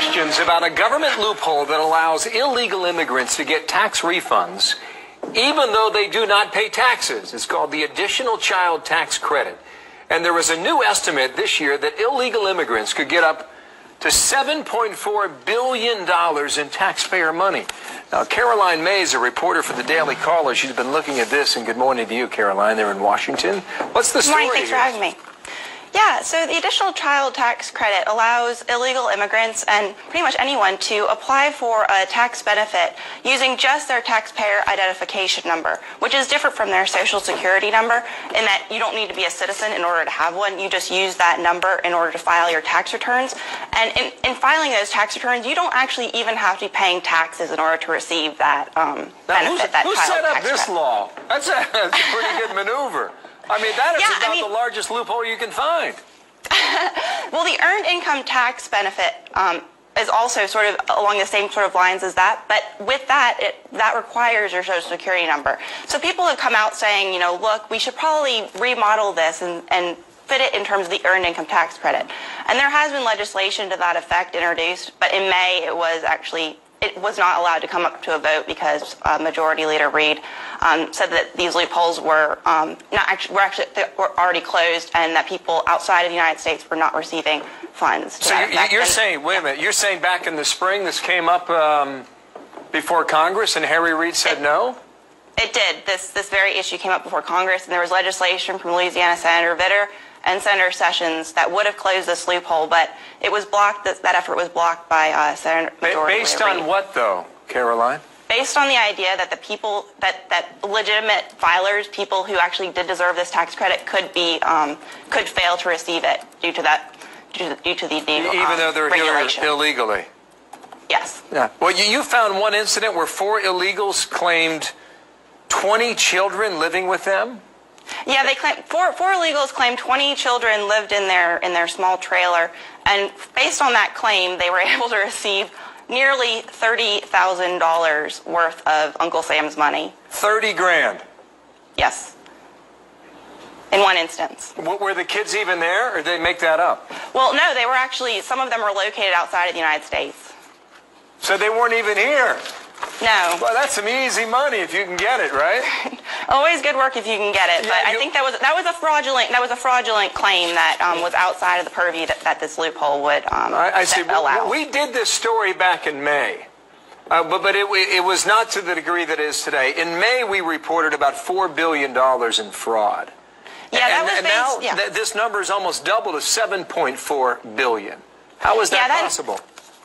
questions about a government loophole that allows illegal immigrants to get tax refunds even though they do not pay taxes. It's called the Additional Child Tax Credit. And there was a new estimate this year that illegal immigrants could get up to $7.4 billion in taxpayer money. Now, Caroline Mays, a reporter for the Daily Caller, she's been looking at this, and good morning to you, Caroline, there in Washington. What's the story? Good morning, thanks for having me. Yeah, so the Additional Child Tax Credit allows illegal immigrants and pretty much anyone to apply for a tax benefit using just their taxpayer identification number, which is different from their Social Security number in that you don't need to be a citizen in order to have one. You just use that number in order to file your tax returns. And in filing those tax returns, you don't actually even have to be paying taxes in order to receive that benefit, that who child set up tax this credit. law? That's a pretty good maneuver. I mean, that is about the largest loophole you can find. Well, the Earned Income Tax Benefit is also sort of along the same sort of lines as that, but with that, that requires your Social Security number. So people have come out saying, you know, look, we should probably remodel this and fit it in terms of the Earned Income Tax Credit. And there has been legislation to that effect introduced, but in May it was not allowed to come up to a vote because Majority Leader Reid said that these loopholes were were already closed and that people outside of the United States were not receiving funds. So you're saying, wait a minute, you're saying back in the spring this came up before Congress and Harry Reid said no? It did. This very issue came up before Congress, and there was legislation from Louisiana Senator Vitter and Senator Sessions that would have closed this loophole, but it was blocked. That effort was blocked by Senator Majority Leader Reid. Based on what, though, Caroline? Based on the idea that the people that legitimate filers, people who actually did deserve this tax credit, could fail to receive it due to the even though they're here illegally. Yes. Yeah. Well, you found one incident where 4 illegals claimed 20 children living with them. Yeah, they claim four illegals claimed 20 children lived in their small trailer, and based on that claim, they were able to receive nearly $30,000 worth of Uncle Sam's money. 30 grand. Yes. In one instance. Were the kids even there, or did they make that up? Well, no, they were actually, some of them were located outside of the United States. So they weren't even here? No. Well, that's some easy money if you can get it, right? Always good work if you can get it, but I think that was a fraudulent claim that was outside of the purview that this loophole would I see. allow. We did this story back in May, but it was not to the degree that it is today. In May, we reported about $4 billion in fraud. Yeah, now this number is almost doubled to $7.4 billion. How is that possible?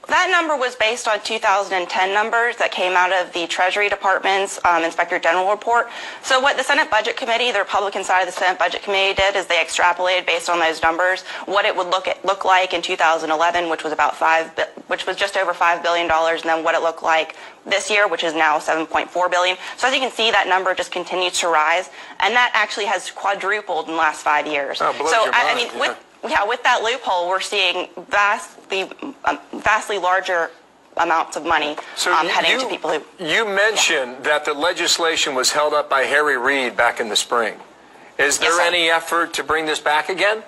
That number was based on 2010 numbers that came out of the Treasury Department's Inspector General report. So what the Senate Budget Committee, the Republican side of the Senate Budget Committee, did is they extrapolated based on those numbers what it would look like in 2011, which was just over $5 billion, and then what it looked like this year, which is now $7.4 billion. So as you can see, that number just continues to rise, and that actually has quadrupled in the last 5 years. Oh, blows your mind. With that loophole, we're seeing vastly larger amounts of money heading to people who... You mentioned that the legislation was held up by Harry Reid back in the spring. Is there any effort to bring this back again?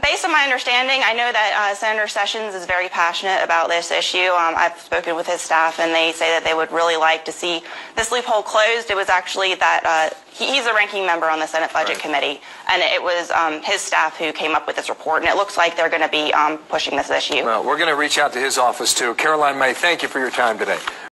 Based on my understanding, I know that Senator Sessions is very passionate about this issue. I've spoken with his staff, and they say that they would really like to see this loophole closed. It was actually that he's a ranking member on the Senate Budget Committee, and it was his staff who came up with this report, and it looks like they're going to be pushing this issue. Well, we're going to reach out to his office, too. Caroline May, thank you for your time today.